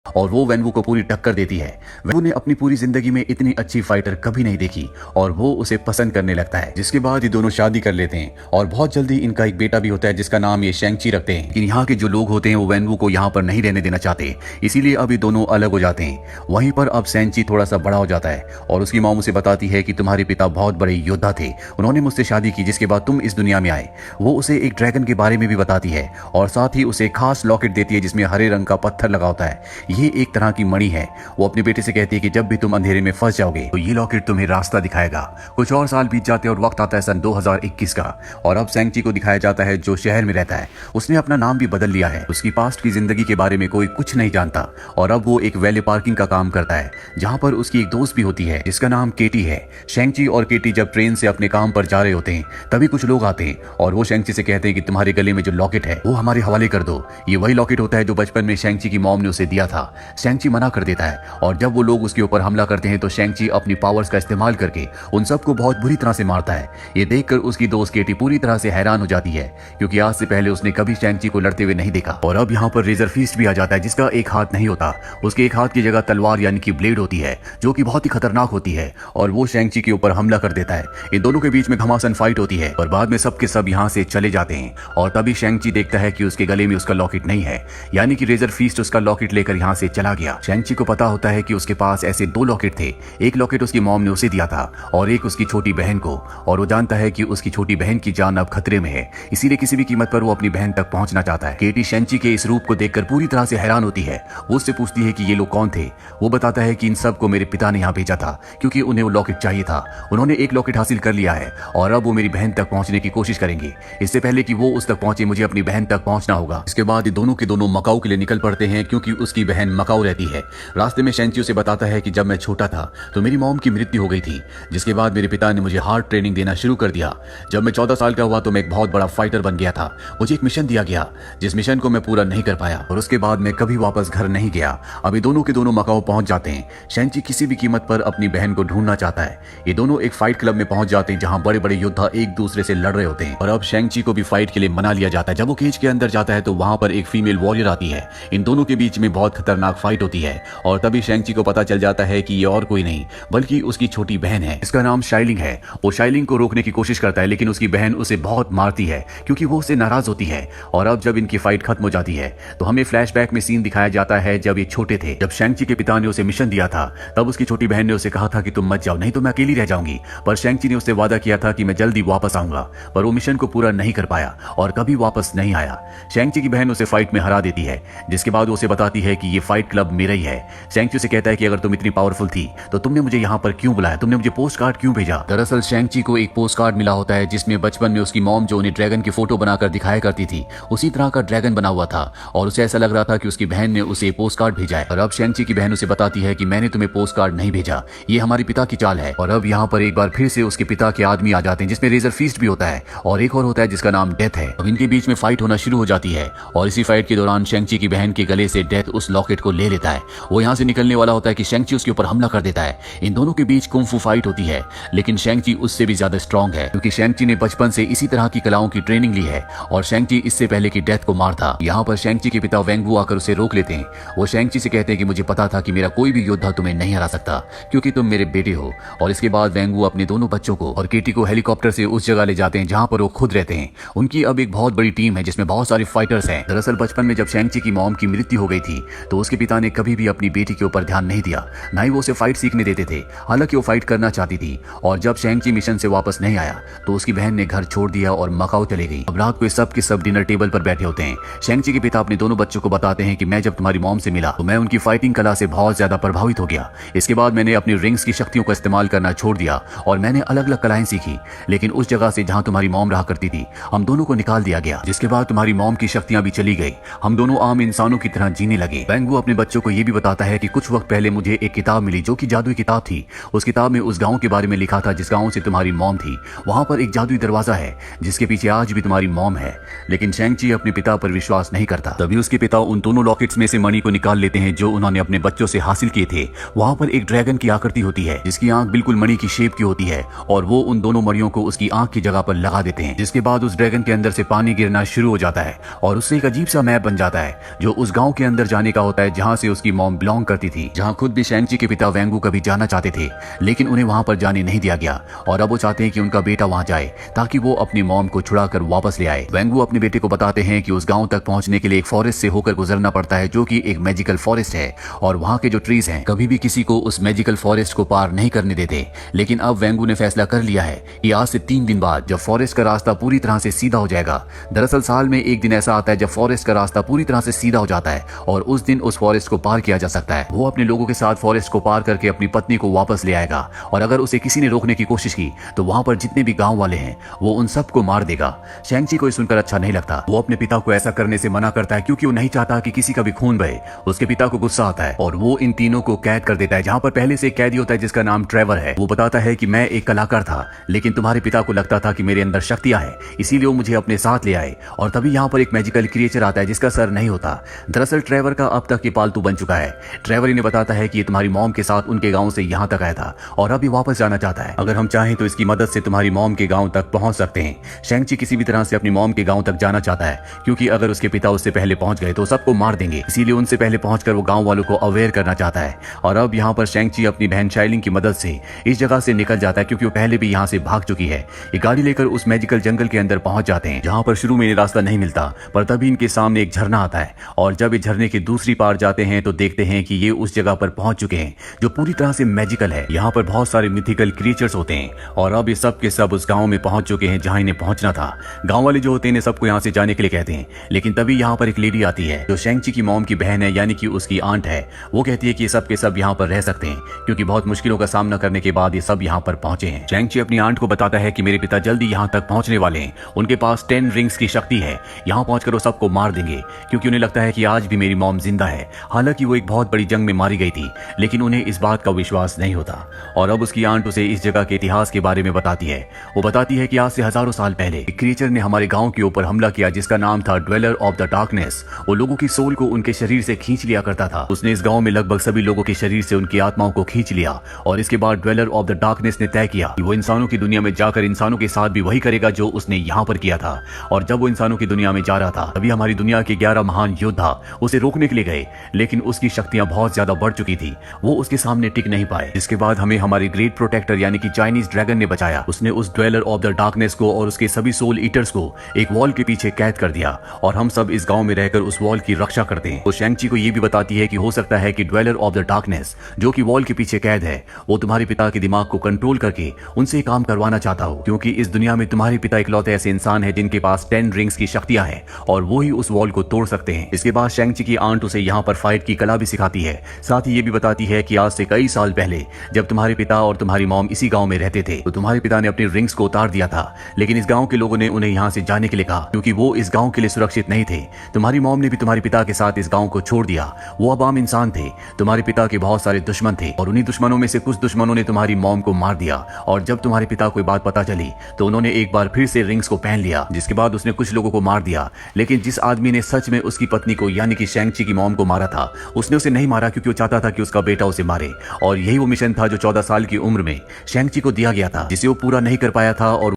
और वो वेन्वू को पूरी टक्कर देती है। वेन्वू ने अपनी पूरी जिंदगी में इतनी अच्छी फाइटर कभी नहीं देखी और वो उसे पसंद करने लगता है, जिसके बाद ये दोनों शादी कर लेते हैं और बहुत जल्दी इनका एक बेटा भी होता है जिसका नाम ये शेंगची रखते हैं। लेकिन यहाँ के जो लोग होते हैं वो वेन्वू को यहाँ पर नहीं रहने देना चाहते, इसीलिए अब ये दोनों अलग हो जाते हैं। वहीं पर अब शेंगची थोड़ा सा बड़ा हो जाता है और उसकी मॉम उसे बताती है कि तुम्हारे पिता बहुत बड़े योद्धा थे, उन्होंने मुझसे शादी की जिसके बाद तुम इस दुनिया में आए। वो उसे एक ड्रैगन के बारे में भी बताती है और साथ ही उसे खास लॉकेट देती है जिसमें हरे रंग का पत्थर लगा होता है। ये एक तरह की मणि है। वो अपने बेटे से कहती है कि जब भी तुम अंधेरे में फंस जाओगे तो ये लॉकेट तुम्हें रास्ता दिखाएगा। कुछ और साल बीत जाते हैं और वक्त आता है सन 2021 का और अब शेंगची को दिखाया जाता है जो शहर में रहता है। उसने अपना नाम भी बदल लिया है। उसकी पास्ट की जिंदगी के बारे में कोई कुछ नहीं जानता और अब वो एक वैले पार्किंग का काम करता है जहां पर उसकी एक दोस्त भी होती है जिसका नाम केटी है। शेंगची और केटी जब ट्रेन से अपने काम पर जा रहे होते हैं तभी कुछ लोग आते हैं और वो शेंगची से कहते हैं कि तुम्हारे गले में जो लॉकेट है वो हमारे हवाले कर दो। ये वही लॉकेट होता है जो बचपन में शेंगची की मॉम ने उसे दिया था। शेंगची मना कर देता है और जब वो लोग उसके ऊपर हमला करते हैं तो शेंगची अपनी पावर्स का इस्तेमाल करके उन सबको बहुत बुरी तरह से मारता है। ये देखकर उसकी दोस्त केटी पूरी तरह से हैरान हो जाती है क्योंकि आज से पहले उसने कभी शेंगची को लड़ते हुए नहीं देखा। और अब यहाँ पर रेजर फीस्ट भी आ जाता है जिसका एक हाथ नहीं होता, उसके एक हाथ की जगह तलवार यानी कि ब्लेड होती है जो कि बहुत ही खतरनाक होती है और वो शेंगची के ऊपर हमला कर देता है। इन दोनों के बीच में घमासान फाइट होती है और बाद में सबके सब यहाँ से चले जाते हैं और तभी शेंगची देखता है कि उसके गले में उसका लॉकेट नहीं है, यानी कि रेजर फीस्ट उसका लॉकेट लेकर यहाँ से चला गया। शेंगची को पता होता है कि उसके पास ऐसे दो लॉकेट थे, एक लॉकेट उसकी मॉम ने उसे दिया था और एक उसकी छोटी बहन को, और वो जानता है कि उसकी छोटी बहन की जान अब खतरे में है, इसीलिए किसी भी कीमत पर वो अपनी बहन तक पहुंचना चाहता है। केटी शेंगची के इस रूप को देखकर पूरी तरह से हैरान होती है। वो उससे पूछती है कि ये लोग कौन थे। वो बताता है कि इन सब को मेरे पिता ने यहाँ भेजा था क्योंकि उन्हें वो लॉकेट चाहिए था। उन्होंने एक लॉकेट हासिल कर लिया है और अब वो मेरी बहन तक पहुंचने की कोशिश करेंगे। इससे पहले कि वो उस तक पहुंचे मुझे अपनी बहन तक पहुंचना होगा। इसके बाद ये दोनों के दोनों मकाऊ के लिए निकल पड़ते हैं क्योंकि उसकी बहन मकाऊ रहती है। रास्ते में शेंगची उसे बताता है कि जब मैं छोटा था तो मेरी मॉम की मृत्यु हो गई थी, जिसके बाद मेरे पिता ने मुझे हार्ड ट्रेनिंग देना शुरू कर दिया। जब मैं 14 साल का हुआ तो मैं एक बहुत बड़ा फाइटर बन गया था। मुझे एक मिशन दिया गया जिस मिशन को मैं पूरा नहीं कर पाया और उसके बाद मैं कभी वापस घर नहीं गया। अभी दोनों के दोनों मकाऊ पहुंच जाते हैं। शेंगची किसी भी कीमत पर अपनी बहन को ढूंढना चाहता है। ये दोनों एक फाइट क्लब में पहुंच जाते हैं जहां बड़े बड़े योद्धा एक दूसरे से लड़ रहे होते हैं और अब शेंगची को भी फाइट के लिए मना लिया जाता है। जब वो केज के अंदर जाता है तो वहां पर एक फीमेल वॉरियर आती है। इन दोनों के बीच में बहुत खतरनाक फाइट होती है और तभी शेंगची को पता चल जाता है कि ये और कोई नहीं बल्कि उसकी छोटी बहन है। इसका नाम शाइलिंग है। वो शाइलिंग को रोकने की कोशिश करता है लेकिन उसकी बहन उसे बहुत मारती है क्योंकि वो उससे नाराज होती है। और अब जब इनकी फाइट खत्म हो जाती है तो हमें फ्लैशबैक में सीन दिखाया जाता है जब ये छोटे थे। जब शेंगची के पिता ने उसे मिशन दिया था तब उसकी छोटी बहन ने उसे कहा था कि तुम मत जाओ नहीं तो मैं अकेली रह जाऊंगी, पर शेंगची ने उससे वादा किया था कि मैं जल्दी वापस आऊंगा, पर वो मिशन को पूरा नहीं कर पाया और कभी वापस नहीं आया। शेंगची की बहन उसे फाइट में हरा देती है जिसके बाद वो उसे बताती है कि ये फाइट क्लब मेरा ही है। शेंगची उसे कहता है कि अगर तुम इतनी पावरफुल थी तो तुमने मुझे यहाँ पर क्यों बुलाया, तुमने मुझे पोस्ट कार्ड क्यों भेजा। दरअसल शेंगची को एक पोस्ट कार्ड मिला होता है जिसमें बचपन में उसकी मॉम जो उन्हें ड्रैगन की फोटो बनाकर दिखाया करती थी उसी तरह का ड्रैगन बना हुआ था और उसे ऐसा लग रहा था कि उसकी बहन ने उसे पोस्ट कार्ड भेजा है। और अब शेंगची की बहन उसे बताती है कि मैंने तुम्हें पोस्ट कार्ड नहीं भेजा, ये हमारे पिता की चाल है। और अब यहाँ पर एक बार फिर से उसके पिता के आदमी आ जाते हैं जिसमें रेजर फीस्ट भी होता है और एक और होता है जिसका नाम डेथ है। अब इनके बीच में फाइट होना शुरू हो जाती है और इसी फाइट के दौरान शेंगची की बहन के गले से डेथ उस लॉकेट को ले लेता है। वो यहाँ से निकलने वाला होता है कि शेंगची उसके ऊपर हमला कर देता है। इन दोनों के बीच कुंग फू फाइट होती है लेकिन शेंगची उससे भी ज्यादा स्ट्रॉन्ग है क्योंकि शेंगची ने बचपन से इसी तरह की कलाओं की ट्रेनिंग ली है और शेंगची इससे पहले कि डेथ को मारता। यहाँ पर शेंगची के पिता वेंगवू आकर उसे रोक लेते हैं। वो शेंगची से कहते हैं कि मुझे पता था कि मेरा कोई भी योद्धा तुम्हें नहीं हरा सकता क्योंकि तुम मेरे बेटे हो। और इसके बाद वेंगवू अपने दोनों बच्चों को और केटी को हेलीकॉप्टर से उस जगह ले जाते हैं जहां पर वो खुद रहते हैं। उनकी अब एक बहुत बड़ी टीम है जिसमें बहुत सारे फाइटर्स हैं। दरअसल बचपन में जब शेंगची की मॉम की मृत्यु हो गई थी तो उसके पिता ने कभी भी अपनी बेटी के ऊपर ध्यान नहीं दिया, ना ही वो उसे फाइट सीखने देते थे। हालांकि वो फाइट करना चाहती थी और जब शेंगची मिशन से वापस नहीं आया तो उसकी बहन ने घर छोड़ दिया और मकाऊ चले गई। अब रात को सब के सब डिनर टेबल पर बैठे होते हैं। शेंगची के पिता अपने दोनों बच्चों को बताते हैं कि मैं जब तुम्हारी मॉम से मिला तो मैं उनकी फाइटिंग कला से बहुत ज्यादा प्रभावित हो गया। इसके बाद मैंने अपनी रिंग्स की शक्तियों का इस्तेमाल करना छोड़ दिया और मैंने अलग अलग कलाएं सीखी, लेकिन उस जगह से जहां तुम्हारी मॉम रहा करती थी हम दोनों को निकाल दिया गया, जिसके बाद तुम्हारी मॉम की शक्तियां भी चली गई। हम दोनों आम इंसानों की तरह जीने लगे। वेंगवू अपने बच्चों को यह भी बताता है कि कुछ वक्त पहले मुझे एक किताब मिली जो कि जादुई किताब थी। उस किताब में उस गांव के बारे में लिखा था जिस गांव से तुम्हारी मॉम थी। वहां पर एक जादुई दरवाजा है जिसके पीछे आज भी तुम्हारी मॉम है। लेकिन शेंगची अपने पिता पर विश्वास नहीं करता। तभी उसके पिता उन दोनों लॉकेट्स में से मणि को निकाल लेते हैं जो उन्होंने अपने बच्चों से हासिल किए थे। वहां पर एक ड्रैगन की आकृति होती है जिसकी आंख बिल्कुल मणि की शेप की होती है और वो उन दोनों मणियों को उसकी आंख की जगह पर लगा देते हैं, जिसके बाद उस ड्रैगन के अंदर से पानी गिरना शुरू हो जाता है और उससे एक अजीब सा मैप बन जाता है जो उस गांव के अंदर जाने का होता है जहाँ से उसकी मॉम बिलोंग करती थी, जहाँ खुद भी शेंगची के पिता वेंगू कभी जाना चाहते थे, लेकिन उन्हें वहाँ पर जाने नहीं दिया गया और अब वो चाहते हैं कि उनका बेटा वहाँ जाए ताकि वो अपनी मॉम को छुड़ा कर वापस ले आए। वेंगू अपने बेटे को बताते हैं कि उस गाँव तक पहुँचने के लिए एक फॉरेस्ट से होकर गुजरना पड़ता है जो कि एक मैजिकल फॉरेस्ट है और वहाँ के जो ट्रीज हैं कभी भी किसी को उस मैजिकल फॉरेस्ट को पार नहीं करने देते। लेकिन अब वेंगू ने फैसला कर लिया है कि आज से 3 दिन बाद जब फॉरेस्ट का रास्ता पूरी तरह से सीधा हो जाएगा। दरअसल साल में एक दिन ऐसा आता है जब फॉरेस्ट का रास्ता पूरी तरह से सीधा हो जाता है और उस दिन उस फॉरेस्ट को पार किया जा सकता है। वो अपने लोगों के साथ फॉरेस्ट को पार करके अपनी पत्नी को वापस ले आएगा और अगर उसे किसी ने रोकने की कोशिश की तो वहां पर जितने भी गांव वाले हैं वो उन सबको मार देगा। शेंगची को सुनकर अच्छा नहीं लगता। वो अपने पिता को ऐसा करने से मना करता है क्योंकि वो नहीं चाहता कि किसी का भी खून बहे। उसके पिता को गुस्सा आता है और वो इन तीनों को कैद कर देता है, जहां पर पहले से एक कैदी होता है जिसका नाम ट्रेवर है। वो बताता है कि मैं एक कलाकार था लेकिन तुम्हारे पिता को लगता था कि मेरे अंदर शक्तियां हैं, इसीलिए वो मुझे अपने साथ ले आए। और तभी यहाँ पर एक मैजिकल क्रिएचर आता है जिसका सर नहीं होता। दरअसल ट्रेवर का अब तक ये पालतू बन चुका है। ट्रेवर इन्हें बताता है कि ये तुम्हारी मॉम के साथ उनके गांव से यहाँ तक आया था और अभी वापस जाना चाहता है। अगर हम चाहें तो इसकी मदद से तुम्हारी मॉम के गांव तक पहुंच सकते हैं। शेंगची किसी भी तरह से अपनी मॉम के गांव तक जाना चाहता है क्योंकि अगर उसके पिता उससे पहले पहुंच गए तो सबको मार देंगे, इसीलिए उनसे पहले पहुंचकर वो गांव वालों को अवेयर करना चाहता है। और अब यहाँ पर शेंगची अपनी बहन शाइलिंग की मदद से इस जगह से निकल जाता है क्योंकि वो पहले भी यहाँ से भाग चुकी है। ये गाड़ी लेकर उस मैजिकल जंगल के अंदर पहुंच जाते हैं जहाँ पर शुरू में रास्ता नहीं मिलता, पर तभी इनके सामने एक झरना आता है और जब इस झरने के दूसरी पार जाते हैं तो देखते हैं कि ये उस जगह पर पहुंच चुके हैं जो पूरी तरह से मैजिकल है। यहाँ पर बहुत सारे मिथिकल क्रिएचर्स होते हैं और अब ये सब के सब उस गांव में पहुंच चुके हैं जहां इन्हें पहुंचना था। गांव वाले जो होते हैं सबको यहाँ से जाने के लिए कहते हैं, लेकिन तभी यहाँ पर एक लेडी आती है जो शेंगची की मॉम की बहन है, यानी कि उसकी आंट है। वो कहती है कि ये सब के सब यहाँ पर रह सकते हैं क्योंकि बहुत मुश्किलों का सामना करने के बाद ये सब यहाँ पर पहुंचे हैं। शेंगची अपनी आंट को बताता है कि मेरे पिता जल्दी यहाँ तक पहुंचने वाले हैं, उनके पास 10 रिंग्स की शक्ति है, यहाँ पहुंचकर वो सबको मार देंगे क्योंकि उन्हें लगता है कि आज भी मेरी मॉम जिंदा है। हालांकि वो एक बहुत बड़ी जंग में मारी गई थी, लेकिन उन्हें इस बात का विश्वास नहीं होता। और अब उसकी आंट उसे इस जगह के इतिहास के बारे में बताती है। वो बताती है कि आज से हजारों साल पहले एक क्रिएचर ने हमारे गांव के ऊपर हमला किया जिसका नाम था ड्वेलर ऑफ द डार्कनेस। वो लोगों की सोल को उनके शरीर से खींच लिया करता था। उसने इस गांव में लगभग सभी लोगों के शरीर से उनकी आत्माओं को खींच लिया और इसके बाद ड्वेलर ऑफ द डार्कनेस ने तय किया कि वो इंसानों की दुनिया में जाकर इंसानों के साथ भी वही करेगा जो उसने यहाँ पर किया था। और जब वो इंसानों की दुनिया में जा रहा था तभी हमारी दुनिया के 11 महान योद्धा उसे रोकने के लिए गए, लेकिन उसकी शक्तियां बहुत ज्यादा बढ़ चुकी थी, वो उसके सामने टिक नहीं पाए। इसके बाद हमें हमारे ग्रेट प्रोटेक्टर यानी कि चाइनीज ड्रैगन ने बचाया। उसने उस ड्वेलर ऑफ द डार्कनेस को और उसके सभी सोल ईटर्स को एक वॉल के पीछे कैद कर दिया और हम सब इस गांव में रहकर उस वॉल की रक्षा करते हैं। तो शेंगची को ये भी बताती है कि हो सकता है कि ड्वेलर ऑफ द डार्कनेस जो कि वॉल के पीछे कैद है वो तुम्हारे पिता के दिमाग को कंट्रोल करके उनसे काम करवाना चाहता हो, क्योंकि इस दुनिया में तुम्हारे पिता इकलौते ऐसे इंसान है जिनके पास 10 रिंग्स की शक्तियां हैं और वो ही उस वॉल को तोड़ सकते हैं। इसके बाद शेंगची की आंट उसे यहाँ पर फाइट की कला भी सिखाती है। साथ ही ये भी बताती है कि आज से कई साल पहले जब तुम्हारे पिता और तुम्हारी मॉम इसी गांव में रहते थे तो तुम्हारे पिता ने अपनी रिंग्स को उतार दिया था, लेकिन इस गांव के लोगों ने उन्हें यहाँ से जाने के लिए कहा क्योंकि वो इस गांव के लिए सुरक्षित नहीं थे। तुम्हारी मॉम ने भी तुम्हारे पिता के साथ इस गांव को छोड़ दिया। वो अब आम इंसान थे। तुम्हारे पिता के बहुत सारे दुश्मन थे और उन्हीं दुश्मनों में से कुछ दुश्मनों ने तुम्हारी मॉम को मार दिया और जब तुम्हारे पिता को बात पता चली तो उन्होंने एक बार फिर से रिंग्स को पहन लिया, जिसके बाद उसने कुछ लोगों को मार दिया। लेकिन जिस आदमी ने सच में उसकी पत्नी को यानी कि शेंगची की मॉम को मारा था उसने उसे नहीं मारा क्योंकि वो चाहता था कि उसका बेटा उसे मारे और यही वो मिशन था जो 14 साल की उम्र में शेंगची को दिया गया था, जिसे वो पूरा नहीं कर पाया था और